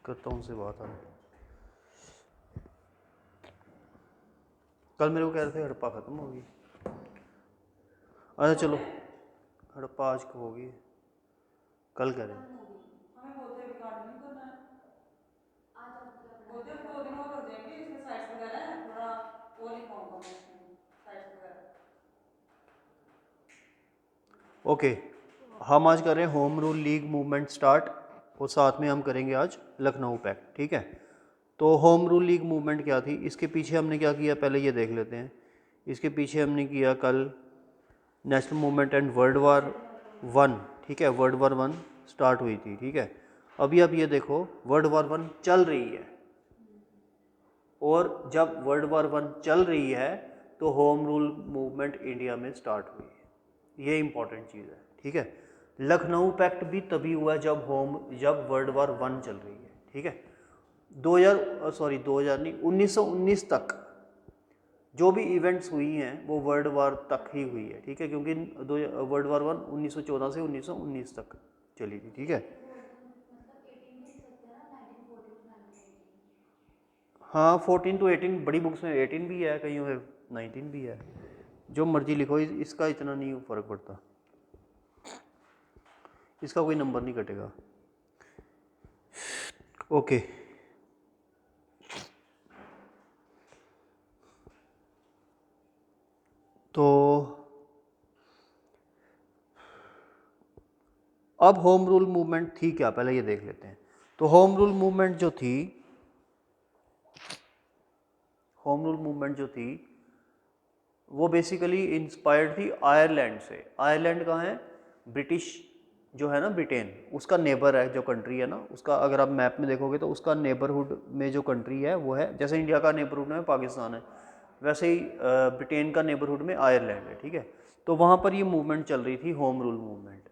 करता हूँ उनसे बात। हम कल मेरे को कह रहे थे हड़प्पा ख़त्म होगी। अच्छा चलो, हड़प्पा आज को होगी, कल कह रहे हैं। ओके, हम आज कर रहे हैं home rule league movement start, और साथ में हम करेंगे आज लखनऊ पैक्ट। ठीक है, तो होम रूल लीग मूवमेंट क्या थी, इसके पीछे हमने क्या किया पहले ये देख लेते हैं। इसके पीछे हमने किया कल national movement and world war one. ठीक है, वर्ल्ड वार वन स्टार्ट हुई थी। ठीक है, अभी अब ये देखो वर्ल्ड वार वन चल रही है, और जब वर्ल्ड वार वन चल रही है तो होम रूल मूवमेंट इंडिया में स्टार्ट हुई है। ये इंपॉर्टेंट चीज़ है। ठीक है, लखनऊ पैक्ट भी तभी हुआ जब वर्ल्ड वार वन चल रही है। ठीक है, 2000 नहीं, 1919 तक जो भी इवेंट्स हुई हैं वो वर्ल्ड वार तक ही हुई है। ठीक है, क्योंकि वर्ल्ड वार वन 1914 से 1919 तक चली थी। ठीक है, हाँ 14 to 18 बड़ी बुक्स में 18 भी है, कहीं में 19 भी है, जो मर्जी लिखो, इसका इतना नहीं फ़र्क पड़ता, इसका कोई नंबर नहीं कटेगा। ओके, तो अब होम रूल मूवमेंट थी क्या, पहले ये देख लेते हैं। तो होम रूल मूवमेंट जो थी, होम रूल मूवमेंट जो थी वो बेसिकली इंस्पायर्ड थी आयरलैंड से। आयरलैंड कहाँ है, ब्रिटिश जो है ना, ब्रिटेन, उसका नेबर है, जो कंट्री है ना उसका, अगर आप मैप में देखोगे तो उसका नेबरहुड में जो कंट्री है वो है, जैसे इंडिया का नेबरहुड में पाकिस्तान है, वैसे ही ब्रिटेन का नेबरहुड में आयरलैंड है। ठीक है, तो वहाँ पर ये मूवमेंट चल रही थी, होम रूल मूवमेंट।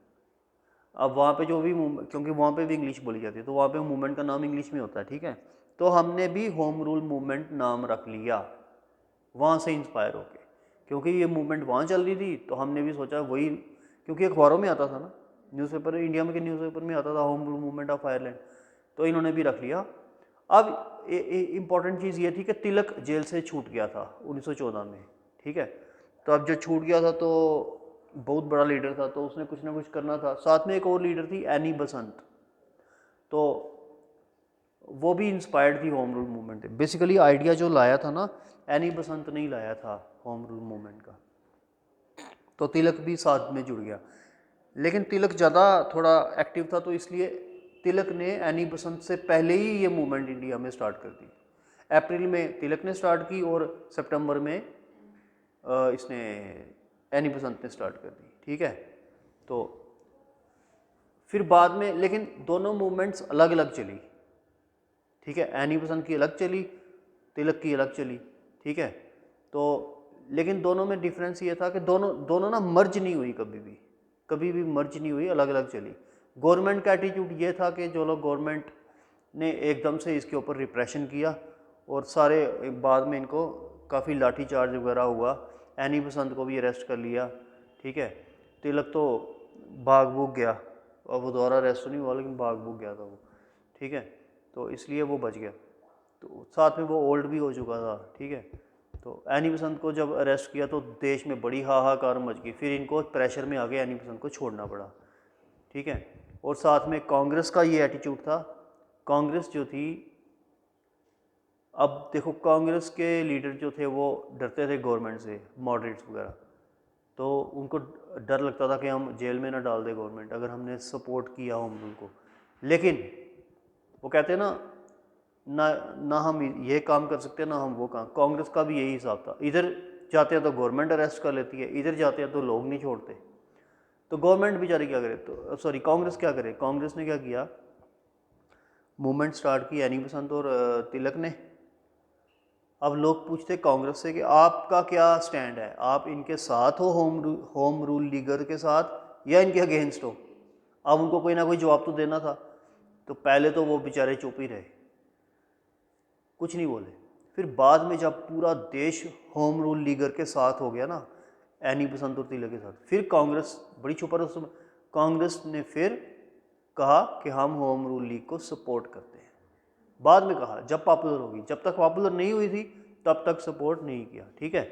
अब वहाँ पे जो भी क्योंकि वहाँ पे भी इंग्लिश बोली जाती है तो वहाँ पे मूवमेंट का नाम इंग्लिश में होता है। ठीक है, तो हमने भी होम रूल मूवमेंट नाम रख लिया वहाँ से इंस्पायर होके, क्योंकि ये मूवमेंट वहाँ चल रही थी तो हमने भी सोचा वही, क्योंकि अखबारों में आता था ना, न्यूज़पेपर, इंडिया में के न्यूज़पेपर में आता था home rule movement of Ireland, तो इन्होंने भी रख लिया। अब इम्पॉर्टेंट चीज़ ये थी कि तिलक जेल से छूट गया था 1914 में। ठीक है, तो अब जो छूट गया था तो बहुत बड़ा लीडर था, तो उसने कुछ ना कुछ करना था। साथ में एक और लीडर थी एनी बसंत, तो वो भी इंस्पायर्ड थी होम रूल मूवमेंट से। बेसिकली आइडिया जो लाया था ना, एनी बसंत नहीं लाया था होम रूल मूवमेंट का, तो तिलक भी साथ में जुड़ गया। लेकिन तिलक ज़्यादा थोड़ा एक्टिव था, तो इसलिए तिलक ने एनी बसंत से पहले ही ये मूवमेंट इंडिया में स्टार्ट कर दी। अप्रैल में तिलक ने स्टार्ट की और सितंबर में इसने एनी बसंत ने स्टार्ट कर दी। ठीक है, तो फिर बाद में लेकिन दोनों मूवमेंट्स अलग अलग चली। ठीक है, एनी बसंत की अलग चली, तिलक की अलग चली। ठीक है, तो लेकिन दोनों में डिफरेंस ये था कि दोनों ना मर्ज नहीं हुई, कभी भी मर्ज नहीं हुई, अलग अलग चली। गवर्नमेंट का एटीट्यूड ये था कि जो लोग गवर्नमेंट ने एकदम से इसके ऊपर रिप्रेशन किया और सारे बाद में इनको काफ़ी लाठी चार्ज वगैरह हुआ, एनी बसंत को भी अरेस्ट कर लिया। ठीक है, तिलक तो भाग भूग गया, और वो दोबारा अरेस्ट नहीं हुआ लेकिन भाग भूग गया था वो। ठीक है, तो इसलिए वो बच गया, तो साथ में वो ओल्ड भी हो चुका था। ठीक है, तो एनी बसंत को जब अरेस्ट किया तो देश में बड़ी हाहाकार मच गई, फिर इनको प्रेशर में आगे एनी बसंत को छोड़ना पड़ा। ठीक है, और साथ में कांग्रेस का ये एटीट्यूड था, कांग्रेस जो थी, अब देखो कांग्रेस के लीडर जो थे वो डरते थे गवर्नमेंट से, मॉडरेट्स वगैरह, तो उनको डर लगता था कि हम जेल में ना डाल दे गवर्नमेंट अगर हमने सपोर्ट किया होम रूल को। लेकिन वो कहते हैं ना, ना हम ये काम कर सकते ना हम वो काम, कांग्रेस का भी यही हिसाब था, इधर जाते हैं तो गवर्नमेंट अरेस्ट कर लेती है, इधर जाते हैं तो लोग नहीं छोड़ते। तो गवर्नमेंट बेचारी क्या करे, तो सॉरी कांग्रेस क्या करे, कांग्रेस ने क्या किया, मूवमेंट स्टार्ट की एनी बसंत और तिलक ने। अब लोग पूछते कांग्रेस से कि आपका क्या स्टैंड है, आप इनके साथ हो, होम रूल लीगर के साथ, या इनके अगेंस्ट हो। अब उनको कोई ना कोई जवाब तो देना था, तो पहले तो वो बेचारे चुप ही रहे, कुछ नहीं बोले। फिर बाद में जब पूरा देश होम रूल लीगर के साथ हो गया ना, एनी बसंत और तिलक के साथ, फिर कांग्रेस बड़ी चुप रही उस समय। कांग्रेस ने फिर कहा कि हम होम रूल लीग को सपोर्ट करते हैं। बाद में कहा जब पॉपुलर होगी, जब तक पॉपुलर नहीं हुई थी तब तक सपोर्ट नहीं किया। ठीक है,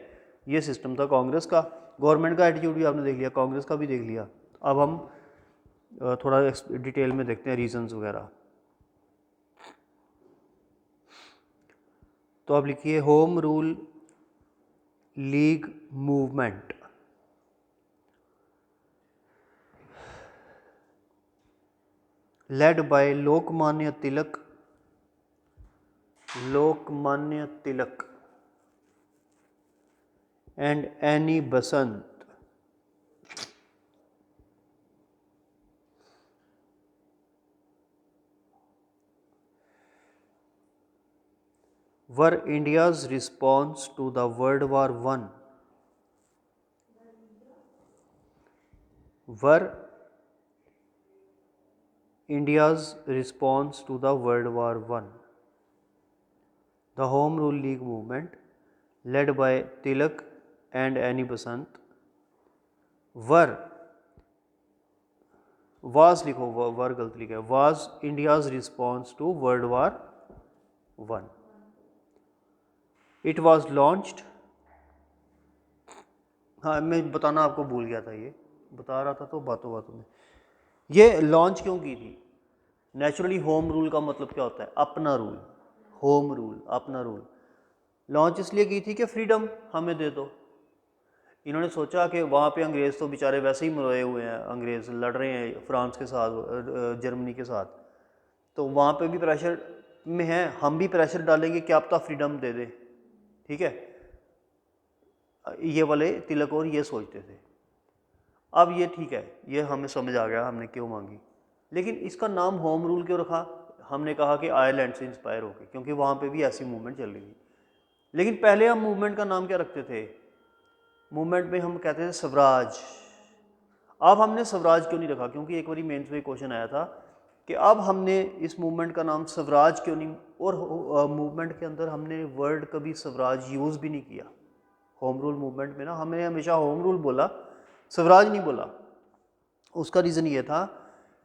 ये सिस्टम था कांग्रेस का। गवर्नमेंट का एटीट्यूड भी आपने देख लिया, कांग्रेस का भी देख लिया। अब हम थोड़ा डिटेल में देखते हैं रीजंस वगैरह। तो आप लिखिए home rule league movement. Led by Lokmanya Tilak, Lokmanya Tilak and any Basant. Were India's response to the World War I? Were India's response to the World War I? The Home Rule League movement, led by Tilak and Annie Besant, were was लिखो, वर गलत लिखा है, was India's response to World War I. It was launched, हाँ मैं बताना आपको भूल गया था, ये बता रहा था तो बातों बातों में। ये लॉन्च क्यों की थी? नेचुरली होम रूल का मतलब क्या होता है? अपना रूल। होम रूल, अपना रूल। लॉन्च इसलिए की थी कि फ्रीडम हमें दे दो। इन्होंने सोचा कि वहाँ पे अंग्रेज़ तो बेचारे वैसे ही मरोए हुए हैं, अंग्रेज़ लड़ रहे हैं फ्रांस के साथ, जर्मनी के साथ, तो वहाँ पे भी प्रेशर में है, हम भी प्रेशर डालेंगे, क्या पता फ्रीडम दे दे। ठीक है, ये वाले तिलक और ये सोचते थे। अब ये ठीक है, ये हमें समझ आ गया हमने क्यों मांगी, लेकिन इसका नाम होम रूल क्यों रखा? हमने कहा कि आयरलैंड से इंस्पायर होकर, क्योंकि वहाँ पे भी ऐसी मूवमेंट चल रही थी। लेकिन पहले हम मूवमेंट का नाम क्या रखते थे? मूवमेंट में हम कहते थे स्वराज। अब हमने स्वराज क्यों नहीं रखा? क्योंकि एक बारी मेंस में क्वेश्चन आया था कि अब हमने इस मूवमेंट का नाम स्वराज क्यों नहीं, और मूवमेंट के अंदर हमने वर्ड कभी स्वराज यूज़ भी नहीं किया। होम रूल मूवमेंट में ना हमने हमेशा होम रूल बोला, स्वराज नहीं बोला। उसका रीज़न ये था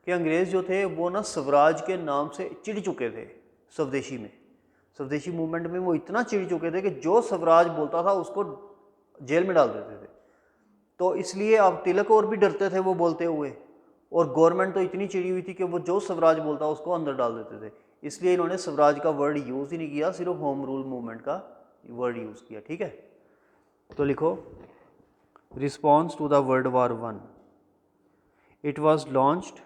कि अंग्रेज़ जो थे वो ना स्वराज के नाम से चिढ़ चुके थे। स्वदेशी में, स्वदेशी मूवमेंट में वो इतना चिढ़ चुके थे कि जो स्वराज बोलता था उसको जेल में डाल देते थे। तो इसलिए अब तिलक और भी डरते थे वो बोलते हुए, और गवर्नमेंट तो इतनी चिड़ी हुई थी कि वो जो स्वराज बोलता उसको अंदर डाल देते थे। इसलिए इन्होंने स्वराज का वर्ड यूज़ ही नहीं किया, सिर्फ होम रूल मूवमेंट का वर्ड यूज़ किया। ठीक है, तो लिखो response to the world war one. It was launched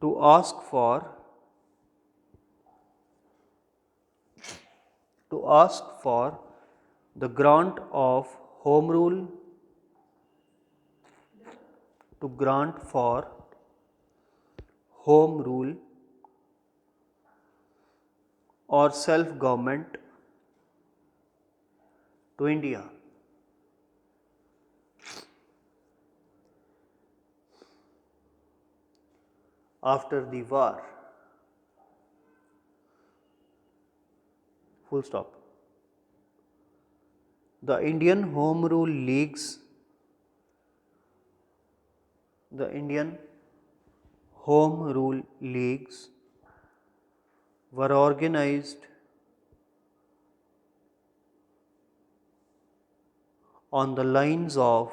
to ask for the grant of home rule, to grant for home rule or self government to India. After the war, full stop. The Indian Home Rule Leagues, the Indian Home Rule Leagues were organized on the lines of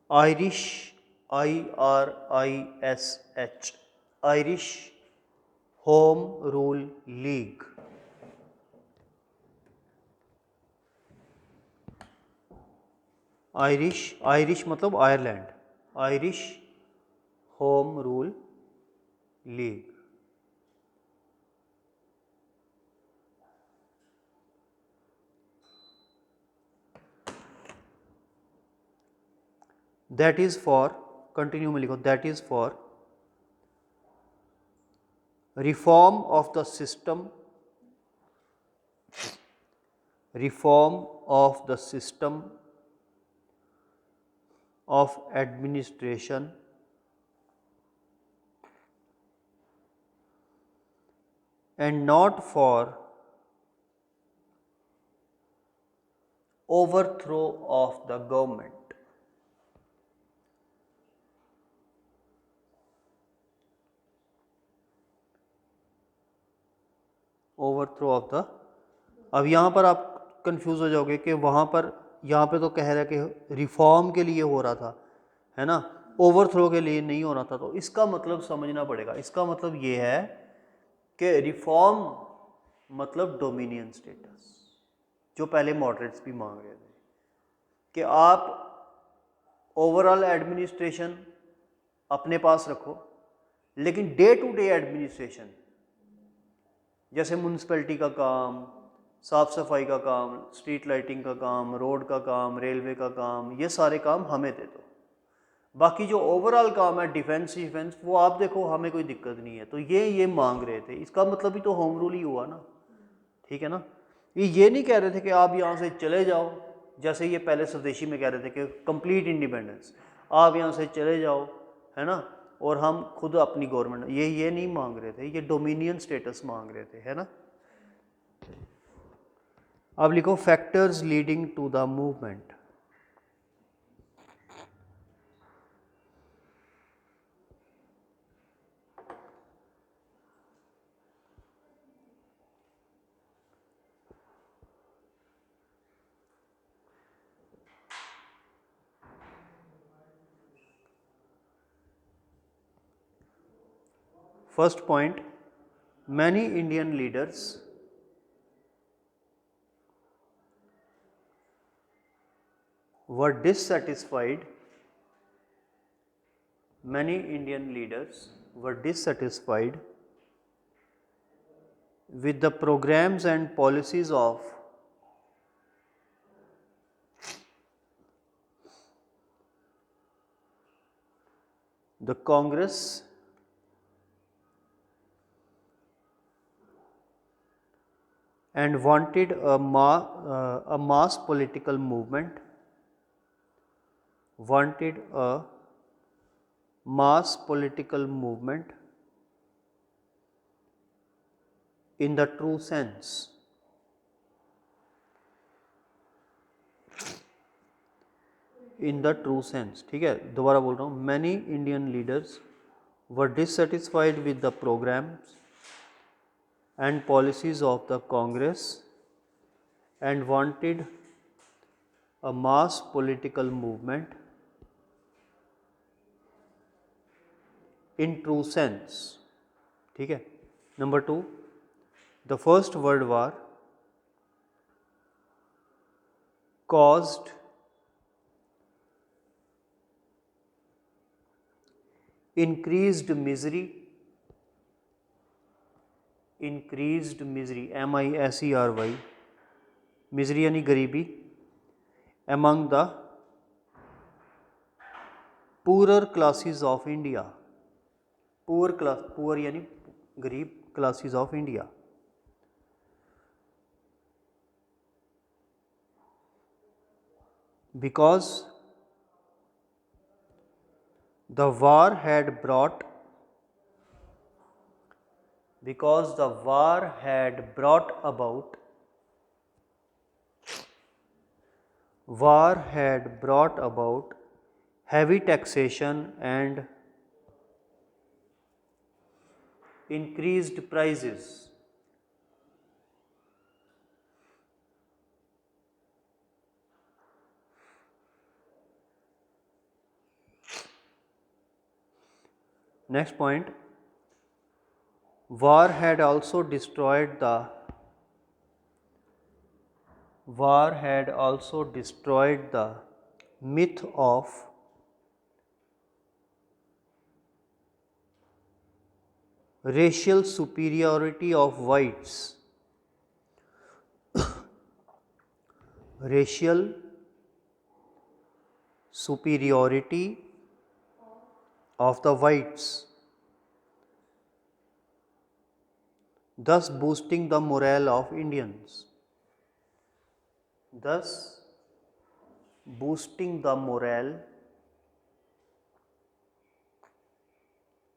Irish, IRISH, Irish Home Rule League. Irish मतलब Ireland, Irish home rule league. That is for, continue में लिखो, that is for reform of the system, reform of the system of administration and not for overthrow of the government. Overthrow of the, अब यहाँ पर आप confuse हो जाओगे कि वहाँ पर, यहाँ पे तो कह रहा है कि रिफॉर्म के लिए हो रहा था, है ना, ओवरथ्रो के लिए नहीं हो रहा था। तो इसका मतलब समझना पड़ेगा। इसका मतलब ये है कि रिफॉर्म मतलब डोमिनियन स्टेटस, जो पहले मॉडरेट्स भी मांग रहे थे कि आप ओवरऑल एडमिनिस्ट्रेशन अपने पास रखो, लेकिन डे टू डे एडमिनिस्ट्रेशन जैसे म्यूनसिपैलिटी का काम, साफ़ सफाई का काम, स्ट्रीट लाइटिंग का काम, रोड का काम, रेलवे का काम, ये सारे काम हमें दे दो। बाकी जो ओवरऑल काम है डिफेंस वो आप देखो, हमें कोई दिक्कत नहीं है। तो ये मांग रहे थे। इसका मतलब भी तो होम रूल ही हुआ ना, ठीक है ना। ये नहीं कह रहे थे कि आप यहाँ से चले जाओ, जैसे ये पहले स्वदेशी में कह रहे थे कि कंप्लीट इंडिपेंडेंस, आप यहाँ से चले जाओ, है ना, और हम खुद अपनी गवर्नमेंट, ये नहीं मांग रहे थे, ये डोमिनियन स्टेटस मांग रहे थे, है ना। अब लिखो factors leading to the movement. First point, many Indian leaders were dissatisfied. Many Indian leaders were dissatisfied with the programs and policies of the Congress and wanted a mass political movement, wanted a mass political movement in the true sense. In the true sense, ठीक है, दोबारा बोल रहा हूँ। Many Indian leaders were dissatisfied with the programs and policies of the Congress and wanted a mass political movement in true sense, ठीक है। Number 2, the First World War caused increased misery, MISERY, misery यानी गरीबी, among the poorer classes of India, poor यानी गरीब classes of India. Because the war had brought about heavy taxation and increased prices. Next point, war had also destroyed the myth of racial superiority of whites, racial superiority of the whites, thus boosting the morale of Indians. Thus boosting the morale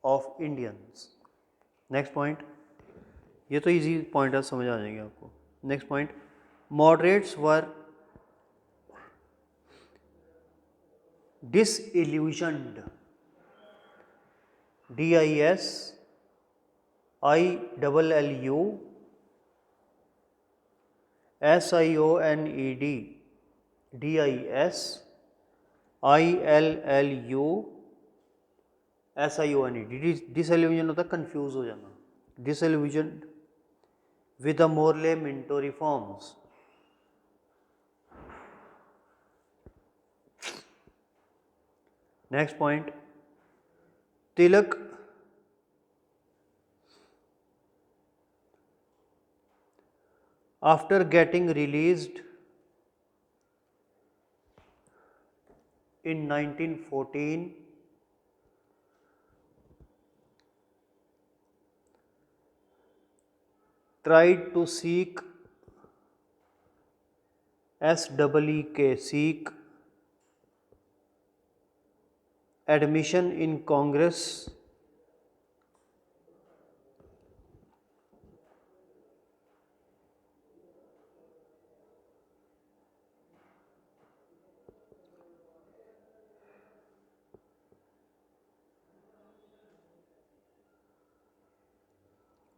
of Indians. Next point, ये तो easy point है, समझ आ जाएंगे आपको। Next point, moderates were disillusioned, DISILLUSIONED SIONED, disillusion होता है confuse हो जाना, disillusion with the Morley Minto reforms. Next point, Tilak after getting released in 1914 tried to seek seek admission in Congress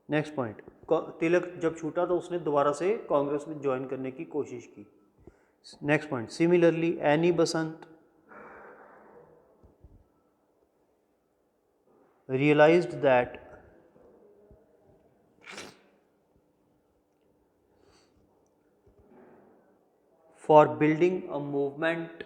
next point, Tilak जब छूटा तो उसने दोबारा से कांग्रेस में ज्वाइन करने की कोशिश की। Next point, similarly any Basant realized that for building a movement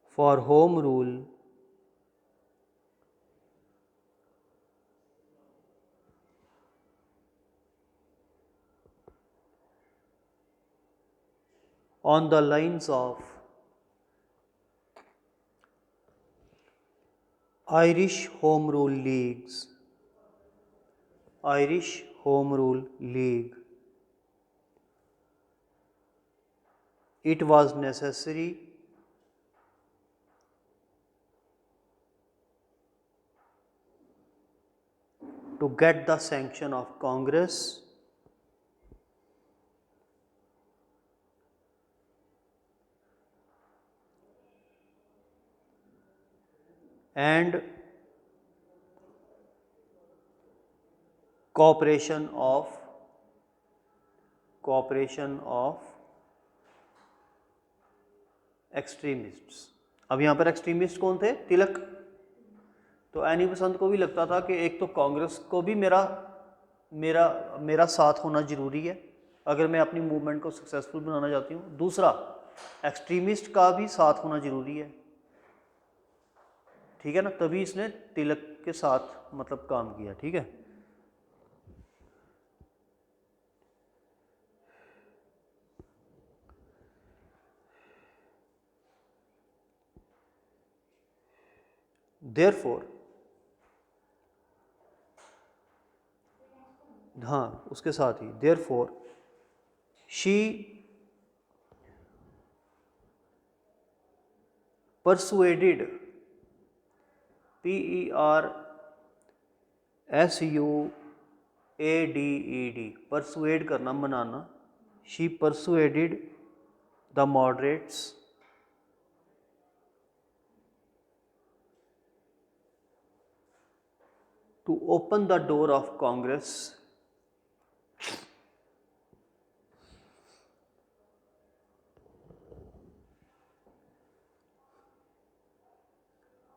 for home rule on the lines of Irish Home Rule League, it was necessary to get the sanction of Congress and cooperation of extremists. अब यहाँ पर extremist कौन थे? तिलक। तो any बसंत को भी लगता था कि एक तो कांग्रेस को भी मेरा साथ होना ज़रूरी है अगर मैं अपनी मूवमेंट को सक्सेसफुल बनाना चाहती हूँ, दूसरा एक्सट्रीमिस्ट का भी साथ होना ज़रूरी है, ठीक है ना, तभी इसने तिलक के साथ मतलब काम किया, ठीक है। देयरफॉर, हाँ उसके साथ ही, therefore she persuaded, PERSUADED, persuade करना, मनाना, she persuaded the moderates to open the door of Congress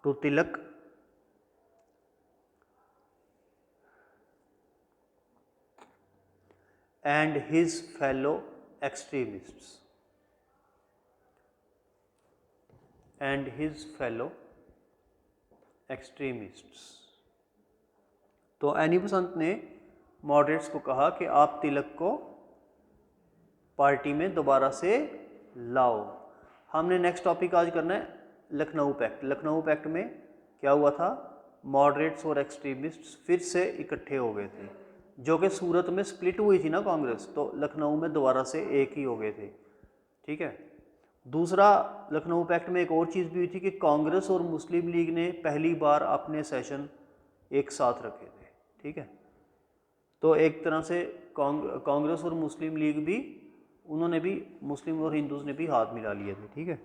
to Tilak and his fellow extremists तो एनी बसंत ने मॉडरेट्स को कहा कि आप तिलक को पार्टी में दोबारा से लाओ। हमने नेक्स्ट टॉपिक आज करना है लखनऊ पैक्ट। लखनऊ पैक्ट में क्या हुआ था? मॉडरेट्स और एक्सट्रीमिस्ट्स फिर से इकट्ठे हो गए थे, जो कि सूरत में स्प्लिट हुई थी ना कांग्रेस, तो लखनऊ में दोबारा से एक ही हो गए थे, ठीक है। दूसरा, लखनऊ पैक्ट में एक और चीज़ भी हुई थी कि कांग्रेस और मुस्लिम लीग ने पहली बार अपने सेशन एक साथ रखे थे, ठीक है। तो एक तरह से कांग्रेस और मुस्लिम लीग भी, उन्होंने भी, मुस्लिम और हिंदूज ने भी हाथ मिला लिए थे, ठीक है।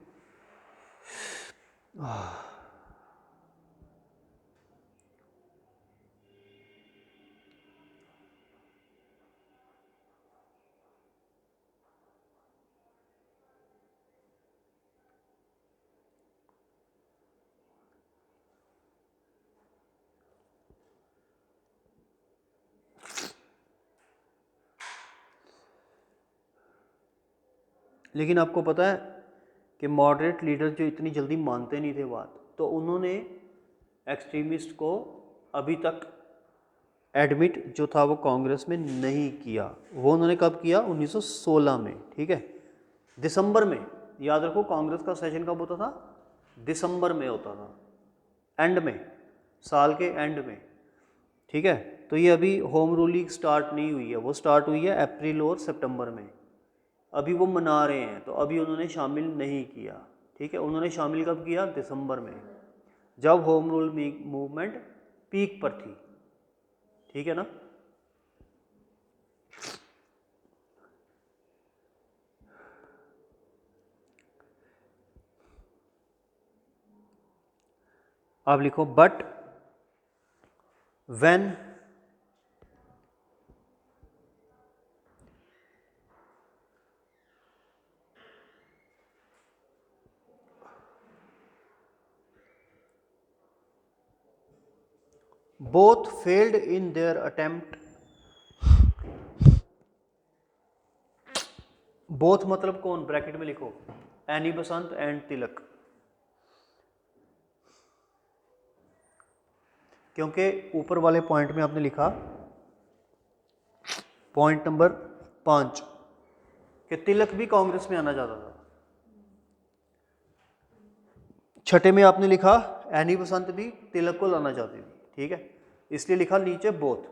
लेकिन आपको पता है कि मॉडरेट लीडर जो इतनी जल्दी मानते नहीं थे बात, तो उन्होंने एक्सट्रीमिस्ट को अभी तक एडमिट जो था वो कांग्रेस में नहीं किया। वो उन्होंने कब किया? 1916 में, ठीक है, दिसंबर में। याद रखो कांग्रेस का सेशन कब होता था? दिसंबर में होता था, एंड में, साल के एंड में, ठीक है। तो ये अभी होम रूलिंग स्टार्ट नहीं हुई है, वो स्टार्ट हुई है अप्रैल और सितंबर में। अभी वो मना रहे हैं, तो अभी उन्होंने शामिल नहीं किया, ठीक है। उन्होंने शामिल कब किया? दिसंबर में, जब होम रूल मूवमेंट पीक पर थी, ठीक है ना। आप लिखो but when both failed in their attempt, both मतलब कौन? ब्रैकेट में लिखो, एनी बसंत एंड तिलक, क्योंकि ऊपर वाले पॉइंट में आपने लिखा पॉइंट नंबर 5 कि तिलक भी कांग्रेस में आना चाहता था। छठे में आपने लिखा एनी बसंत भी तिलक को लाना चाहती थी, ठीक है, इसलिए लिखा नीचे बोथ,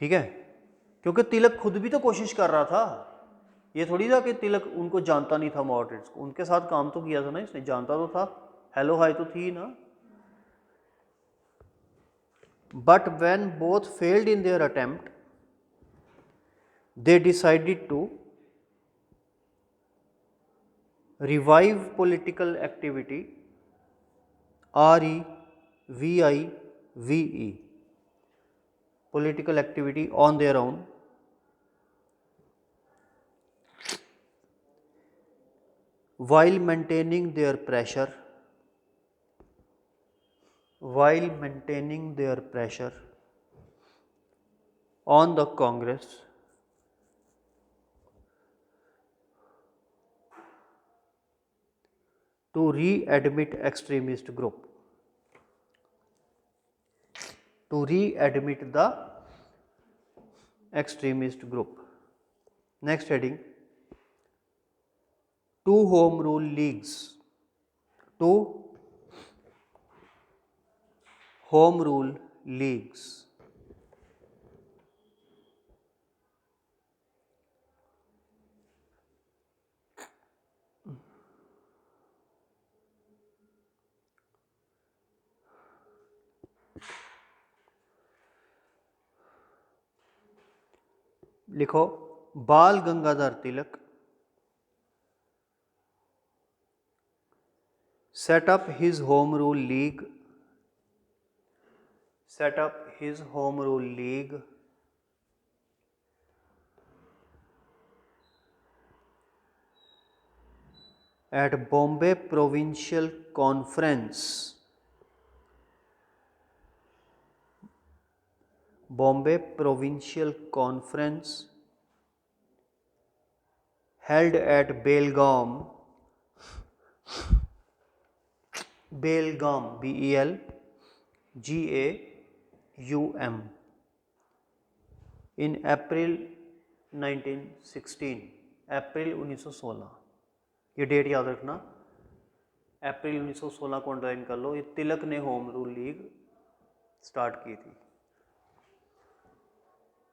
ठीक है, क्योंकि तिलक खुद भी तो कोशिश कर रहा था। ये थोड़ी था कि तिलक उनको जानता नहीं था, मॉडरेट्स को, उनके साथ काम तो किया था ना इसने, जानता तो था, हेलो हाय तो थी ना। But when both failed in their attempt they decided to revive political activity, REVIVE, political activity on their own, while maintaining their pressure on the Congress to readmit extremist group, to readmit the extremist group. Next heading, two home rule leagues, two home rule leagues, लिखो बाल Gangadhar Tilak set up his home rule league at Bombay Provincial Conference, held at Belgaum, BELGAUM, in April 1916, अप्रैल 1916, ये date याद रखना, अप्रैल 1916 को underline कर लो। ये तिलक ने home rule league start की थी।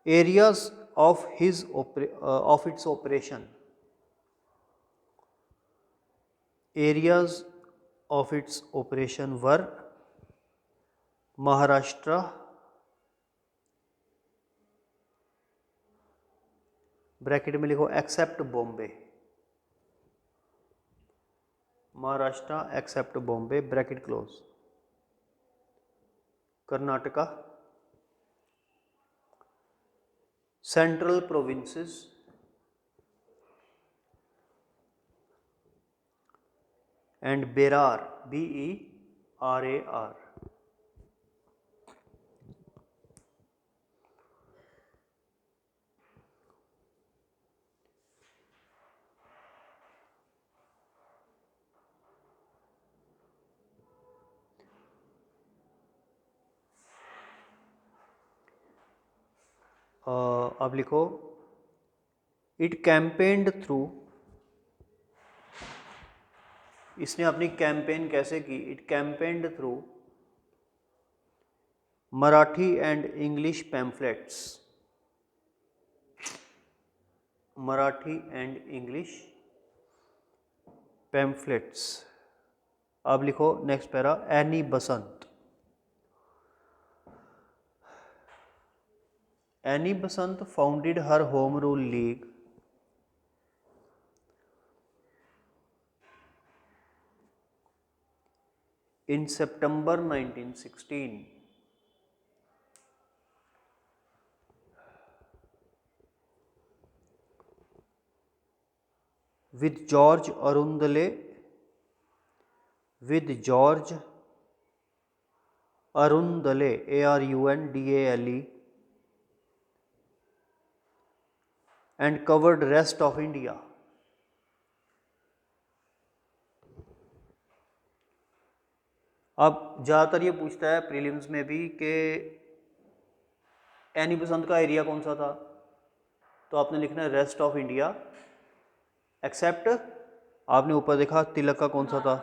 Areas of its operation, areas of its operation were Maharashtra, bracket में लिखो except Bombay, Maharashtra except Bombay, bracket close, Karnataka, central provinces and Berar, BERAR, अब लिखो, इट कैंपेन्ड थ्रू, इसने अपनी कैंपेन कैसे की, it campaigned through Marathi and English pamphlets, Marathi and English pamphlets. अब लिखो next para, any Basant, any Basant founded her home rule league in September 1916 with George Arundale, with George Arundale, Arundale, and covered rest of India. अब ज़्यादातर ये पूछता है prelims में भी कि एनी बसंत का एरिया कौन सा था, तो आपने लिखना है रेस्ट ऑफ इंडिया एक्सेप्ट, आपने ऊपर देखा तिलक का कौन सा था,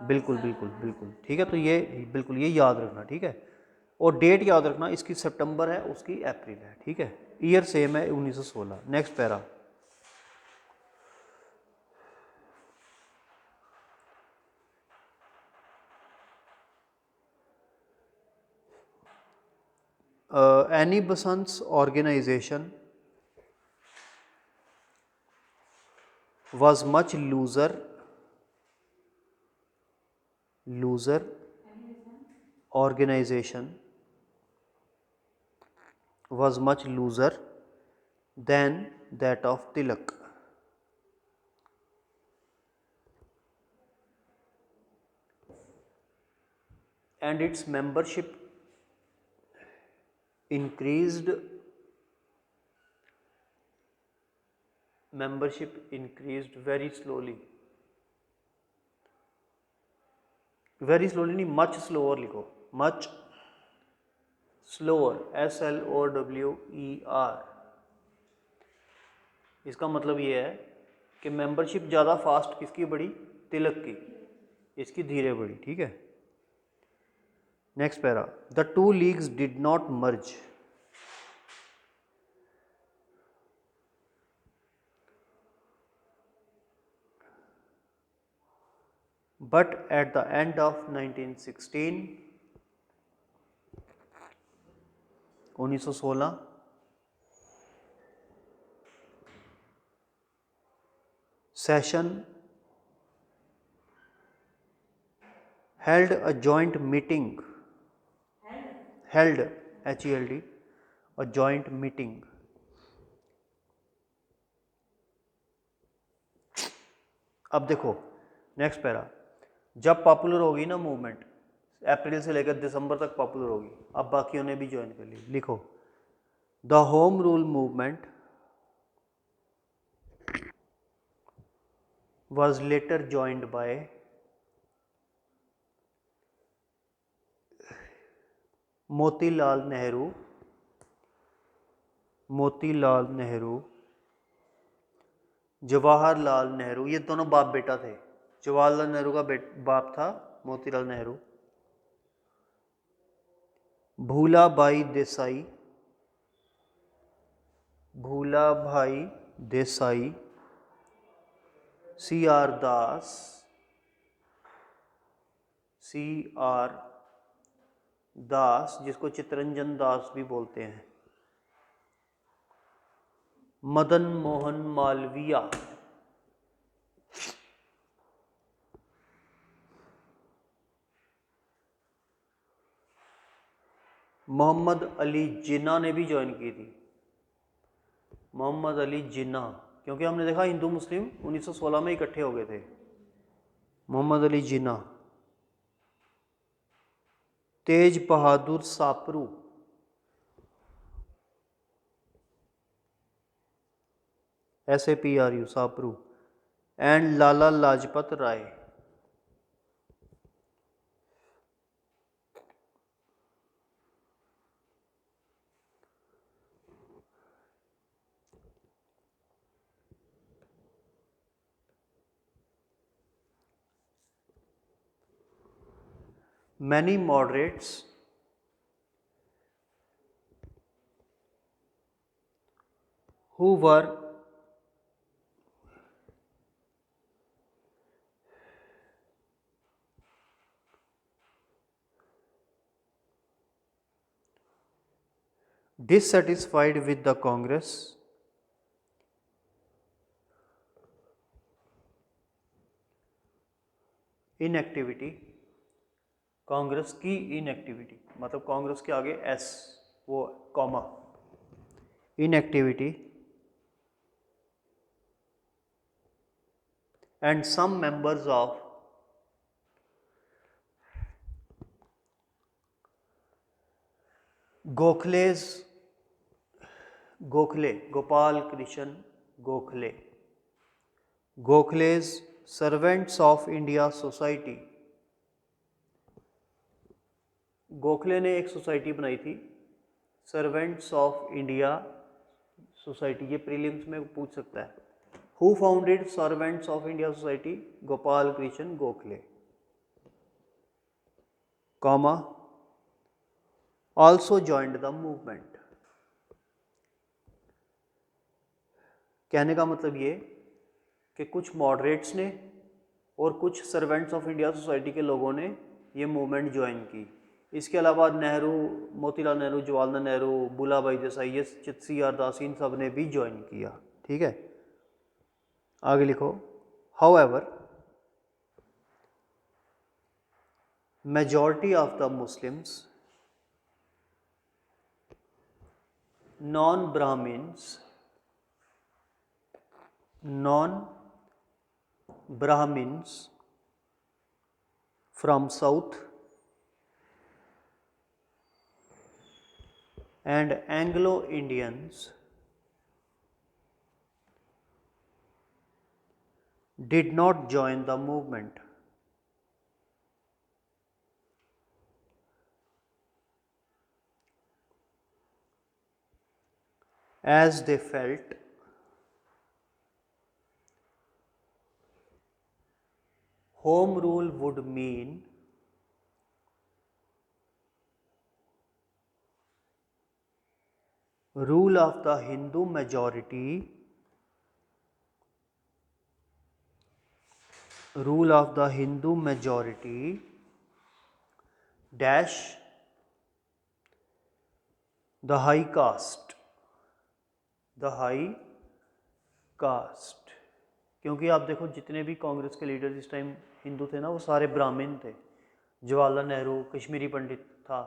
बिल्कुल बिल्कुल बिल्कुल ठीक है, तो ये बिल्कुल ये याद रखना, ठीक है। और डेट याद रखना, इसकी सितंबर है, उसकी अप्रैल है, ठीक है, ईयर सेम है 1916। Next para, Annie Besant's organization was much looser organization was much looser than that of Tilak. And its membership increased very slowly, very slowly नहीं, much slower लिखो, much slower, SLOWER। इसका मतलब ये है कि membership ज़्यादा fast किसकी बढ़ी, तिलक की, इसकी धीरे बढ़ी, ठीक है। Next para, the two leagues did not merge, but at the end of 1916 1916 session held a joint meeting, held HELD, a joint meeting, अब देखो नेक्स्ट पैरा, जब पॉपुलर होगी ना मूवमेंट, अप्रैल से लेकर दिसंबर तक पॉपुलर होगी, अब बाकियों ने भी ज्वाइन कर ली, लिखो the home rule movement was later joined by Motilal Nehru, Jawaharlal Nehru, ये दोनों बाप बेटा थे, जवाहरलाल नेहरू का बाप था मोतीलाल नेहरू, भूलाभाई देसाई, CR दास, जिसको चितरंजन दास भी बोलते हैं, मदन मोहन मालवीय, मोहम्मद अली जिन्ना ने भी ज्वाइन की थी, मोहम्मद अली जिन्ना, क्योंकि हमने देखा हिंदू मुस्लिम 1916 में इकट्ठे हो गए थे, Mohammad Ali Jinnah, Tej Bahadur Sapru, SAPRU Sapru, and Lala Lajpat Rai. many moderates who were dissatisfied with the Congress inactivity, Congress की इनएक्टिविटी मतलब कांग्रेस के आगे एस वो comma, inactivity and some members of Gokhale's Gokhale Gopal Krishna Gokhale Gokhale's servants of India society. Gokhale ने एक सोसाइटी बनाई थी सर्वेंट्स ऑफ इंडिया सोसाइटी, ये प्रीलिम्स में पूछ सकता है। Who founded servants of India society? Gopal Krishna Gokhale, comma also joined the movement. कहने का मतलब ये कि कुछ मॉडरेट्स ने और कुछ सर्वेंट्स ऑफ इंडिया सोसाइटी के लोगों ने ये मूवमेंट ज्वाइन की। इसके अलावा नेहरू, मोतीलाल नेहरू, जवाहरलाल नेहरू, बुला भाई देसाई, ये CR दास, इन सब ने भी ज्वाइन किया। ठीक है, आगे लिखो। However majority of the Muslims, non Brahmins from south and Anglo-Indians did not join the movement as they felt home rule would mean rule of the Hindu majority, rule of the Hindu majority dash the high caste, the high caste। क्योंकि आप देखो जितने भी कांग्रेस के leader इस time Hindu थे ना, वो सारे ब्राह्मण थे। जवाहरलाल नेहरू कश्मीरी पंडित था,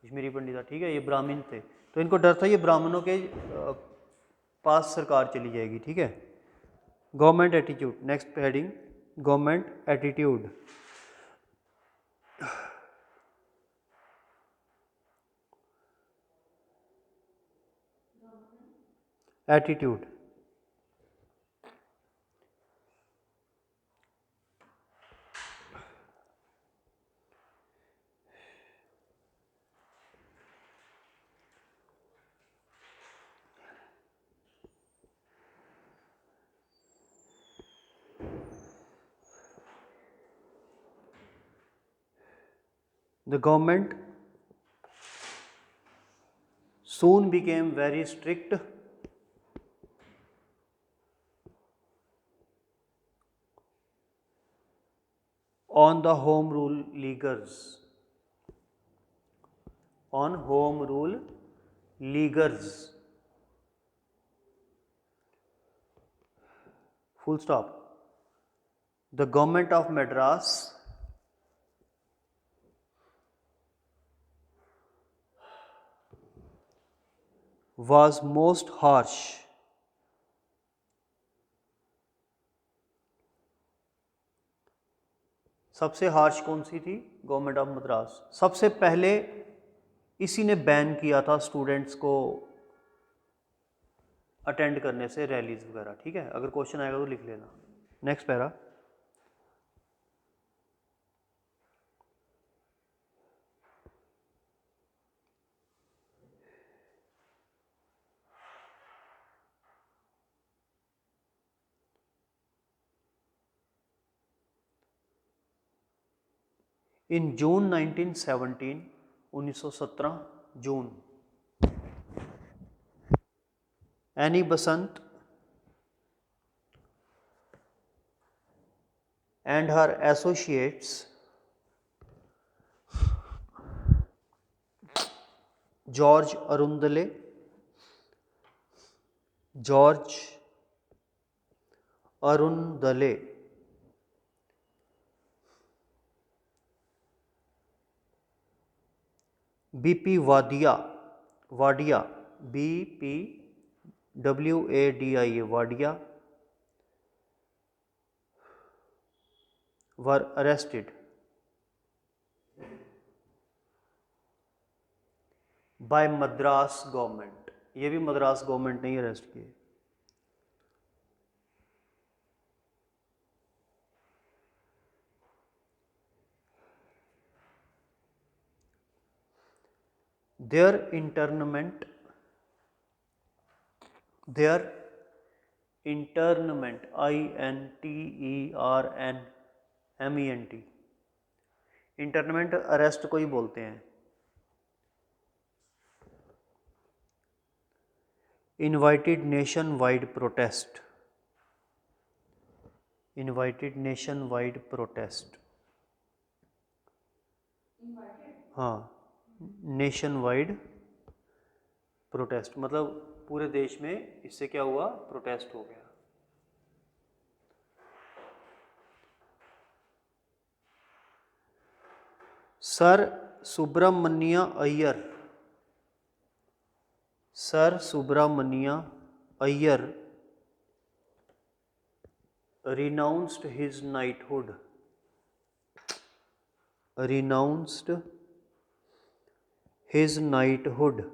ठीक है, ये ब्राह्मण थे, तो इनको डर था ये ब्राह्मणों के पास सरकार चली जाएगी। ठीक है, government attitude, next heading government attitude. Attitude the government soon became very strict on the home rule leaguers, on home rule leaguers, full stop। The government of Madras was most harsh सबसे harsh कौन सी थी? Government of Madras. सबसे पहले इसी ने ban किया था students को अटेंड करने से रैलीज वगैरह। ठीक है, अगर क्वेश्चन आएगा तो लिख लेना। Next para, in June 1917, 1917 June, any Basant and her associates George Arundale, BP Wadia, BPWADIA, Wadia, were arrested by Madras government. ये भी मद्रास गवर्नमेंट ने ही अरेस्ट किए। their internment INTERNMENT, इंटरनमेंट अरेस्ट को ही बोलते हैं। इनवाइटेड नेशन वाइड प्रोटेस्ट, हाँ, नेशन वाइड प्रोटेस्ट मतलब पूरे देश में इससे क्या हुआ, प्रोटेस्ट हो गया। Sir Subramania Iyer renounced his knighthood,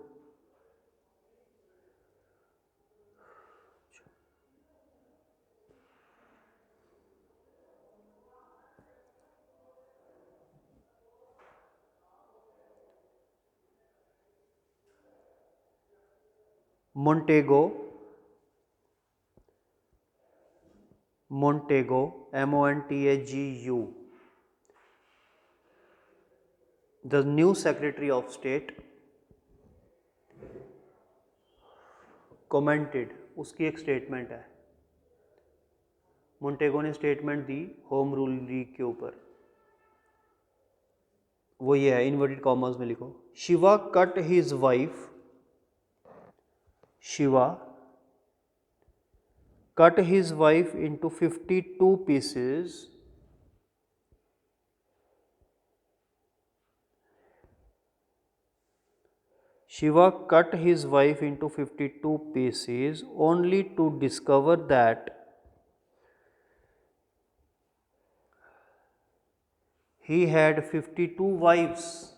Montego, Montagu, the new Secretary of State, commented, उसकी एक स्टेटमेंट है, मोन्टेगो ने statement the home rule league के ऊपर, वो ये है, इन्वर्टेड कॉमर्स में लिखो, Shiva cut his wife, into 52 pieces Shiva cut his wife into 52 pieces only to discover that he had 52 wives.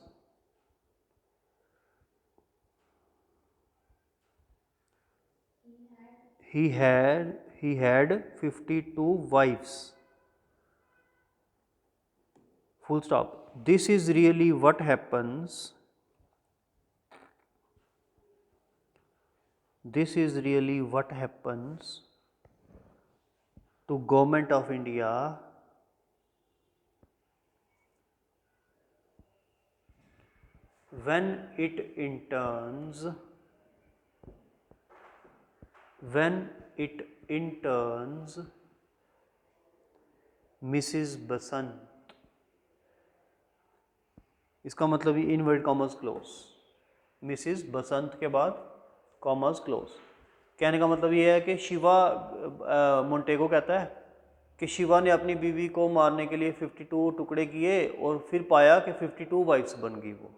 He had 52 wives. Full stop. This is really what happens. To Government of India when it interns Mrs. बसंत। इसका मतलब ये inverted commerce close, Mrs बसंत के बाद commerce close. कहने का मतलब ये है कि शिवा, मोन्टेगो कहता है कि शिवा ने अपनी बीवी को मारने के लिए 52 टुकड़े किए और फिर पाया कि 52 वाइफ्स बन गई वो।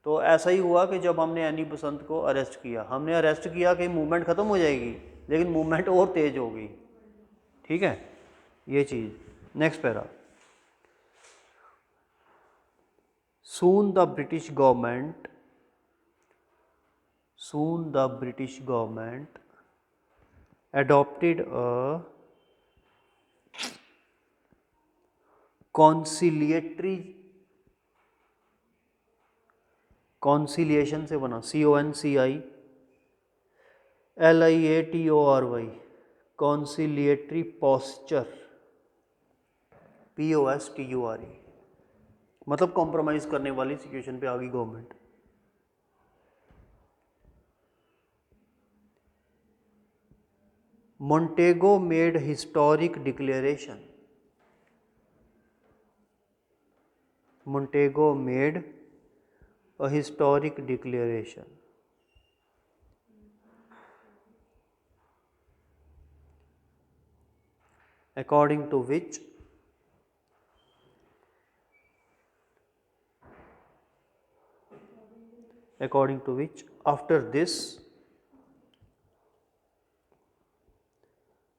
तो ऐसा ही हुआ कि जब हमने एनी बसंत को अरेस्ट किया, हमने अरेस्ट किया कि मूवमेंट ख़त्म हो जाएगी, लेकिन मूवमेंट और तेज हो गई। ठीक है, ये चीज़। Next para, Soon the British government adopted a conciliation से बना, CONCILIATORY, conciliatory posture, POSTURE, मतलब कॉम्प्रोमाइज़ करने वाली सिचुएशन पे आ गई government. Montague made historic declaration. Montego made a historic declaration according to which after this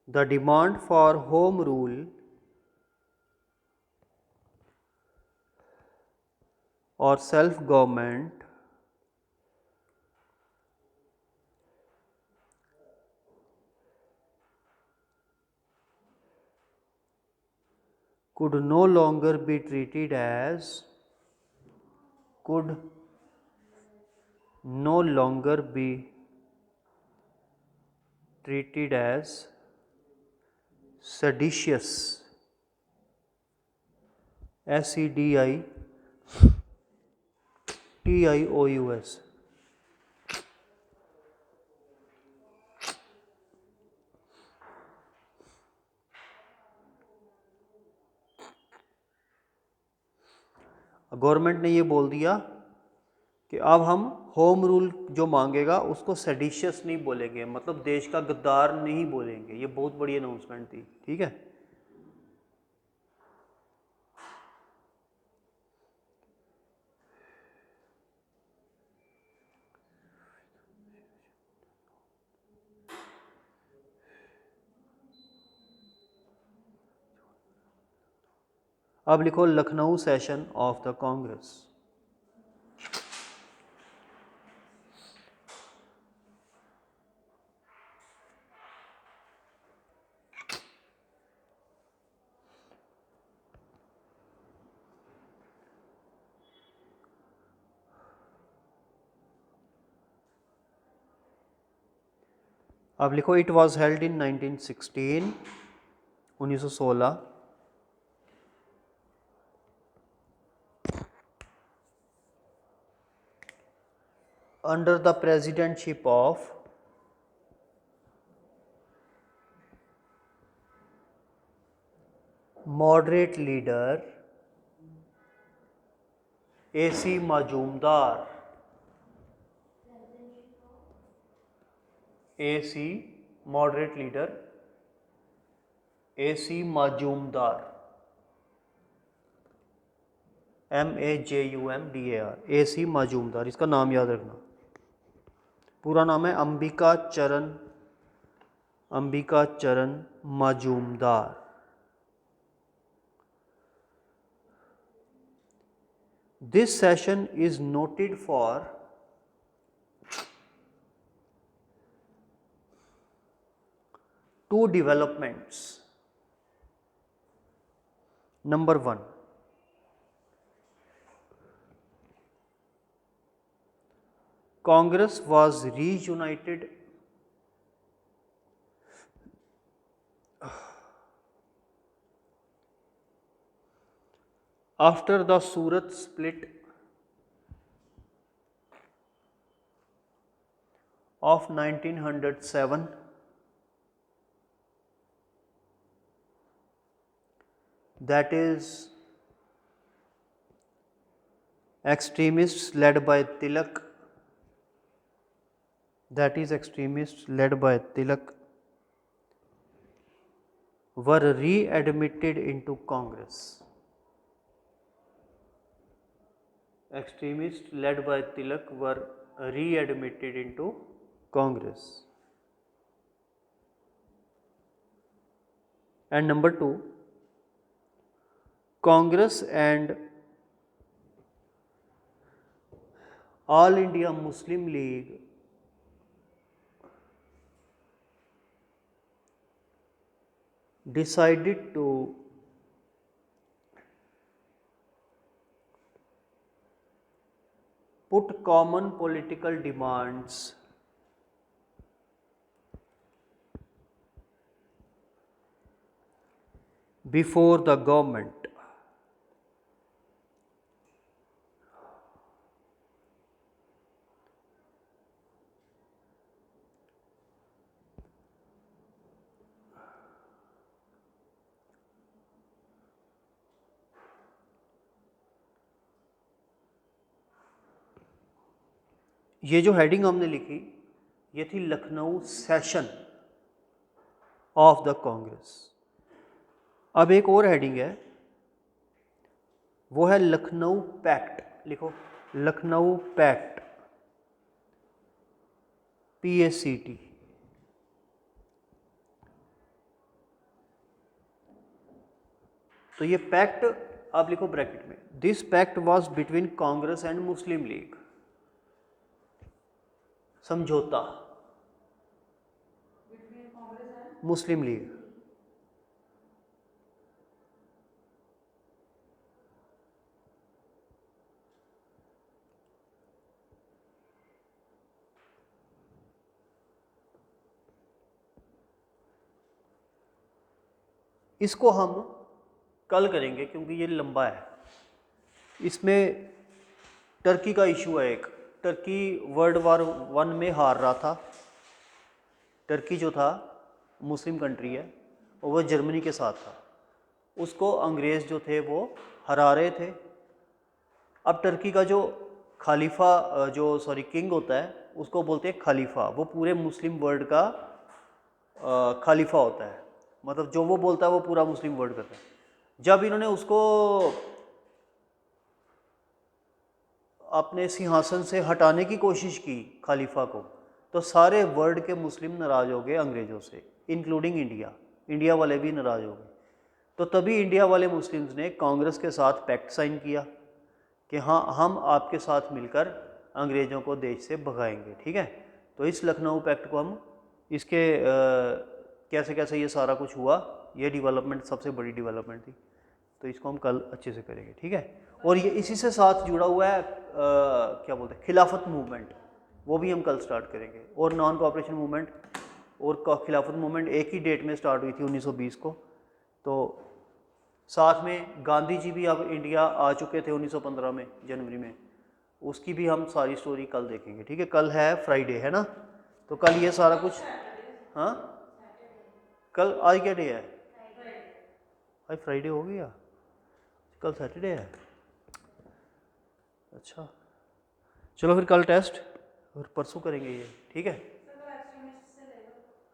the demand for home rule or self government could no longer be treated as seditious, SEDITIOUS, government ने ये बोल दिया कि अब हम home rule जो मांगेगा उसको सेडिशियस नहीं बोलेंगे, मतलब देश का गद्दार नहीं बोलेंगे। ये बहुत बड़ी अनाउंसमेंट थी, ठीक है। अब लिखो Lucknow session of the Congress. अब लिखो it was held in 1916, 1916 under the presidentship of moderate leader AC Majumdar। AC moderate leader AC Majumdar, MAJUMDAR, AC Majumdar, इसका नाम याद रखना। पूरा नाम है अंबिका चरण Majumdar. This session is noted for two developments. Number one, Congress was reunited after the Surat split of 1907, that is extremists led by Tilak, were readmitted into Congress. Extremists led by Tilak were readmitted into Congress. And number two, Congress and All India Muslim League decided to put common political demands before the government. ये जो heading हमने लिखी ये थी Lucknow session of the Congress. अब एक और heading है, वो है लखनऊ पैक्ट। लिखो लखनऊ पैक्ट, PACT। तो ये पैक्ट आप लिखो ब्रैकेट में, this pact was between Congress and Muslim League. समझौता, मुस्लिम लीग। इसको हम कल करेंगे क्योंकि ये लंबा है। इसमें टर्की का इशू है एक। टर्की वर्ल्ड वार 1 में हार रहा था। टर्की जो था मुस्लिम कंट्री है और वो जर्मनी के साथ था। उसको अंग्रेज़ जो थे वो हरा रहे थे। अब टर्की का जो खलीफा किंग होता है उसको बोलते हैं खलीफा। वो पूरे मुस्लिम वर्ल्ड का खलीफा होता है, मतलब जो वो बोलता है वो पूरा मुस्लिम वर्ल्ड करता है। जब इन्होंने उसको अपने सिंहासन से हटाने की कोशिश की खलीफा को, तो सारे वर्ल्ड के मुस्लिम नाराज़ हो गए अंग्रेज़ों से, इंक्लूडिंग इंडिया। इंडिया वाले भी नाराज़ हो गए। तो तभी इंडिया वाले मुस्लिम्स ने कांग्रेस के साथ पैक्ट साइन किया कि हाँ हम आपके साथ मिलकर अंग्रेज़ों को देश से भगाएंगे। ठीक है, तो इस लखनऊ पैक्ट को हम इसके कैसे कैसे ये सारा कुछ हुआ, ये डेवलपमेंट सबसे बड़ी डेवलपमेंट थी, तो इसको हम कल अच्छे से करेंगे। ठीक है, और ये इसी से साथ जुड़ा हुआ है क्या बोलते हैं खिलाफत मूवमेंट, वो भी हम कल स्टार्ट करेंगे। और नॉन कोऑपरेशन मूवमेंट और खिलाफत मूवमेंट एक ही डेट में स्टार्ट हुई थी 1920 को। तो साथ में गांधी जी भी अब इंडिया आ चुके थे 1915 में जनवरी में, उसकी भी हम सारी स्टोरी कल देखेंगे। ठीक है, कल है फ्राइडे है ना, तो कल ये सारा कुछ। हाँ कल आज क्या डे है? आज फ्राइडे हो गया, कल सैटरडे है। अच्छा चलो फिर कल टेस्ट और परसों करेंगे ये। ठीक है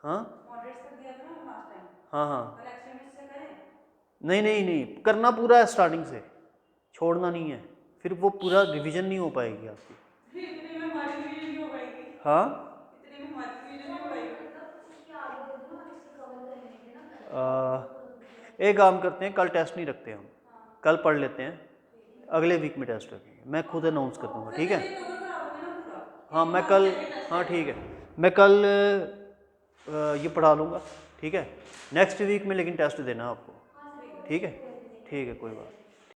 हाँ हाँ हाँ नहीं नहीं नहीं करना पूरा है स्टार्टिंग से, छोड़ना नहीं है, फिर वो पूरा रिवीजन नहीं हो पाएगी आपकी। हाँ एक काम करते हैं, कल टेस्ट नहीं रखते हम, कल पढ़ लेते हैं, अगले वीक में टेस्ट रखेंगे। मैं खुद अनाउंस कर दूंगा। ठीक है हाँ मैं कल, हाँ ठीक है मैं कल ये पढ़ा लूँगा। ठीक है नेक्स्ट वीक में, लेकिन टेस्ट देना आपको। ठीक है कोई बात।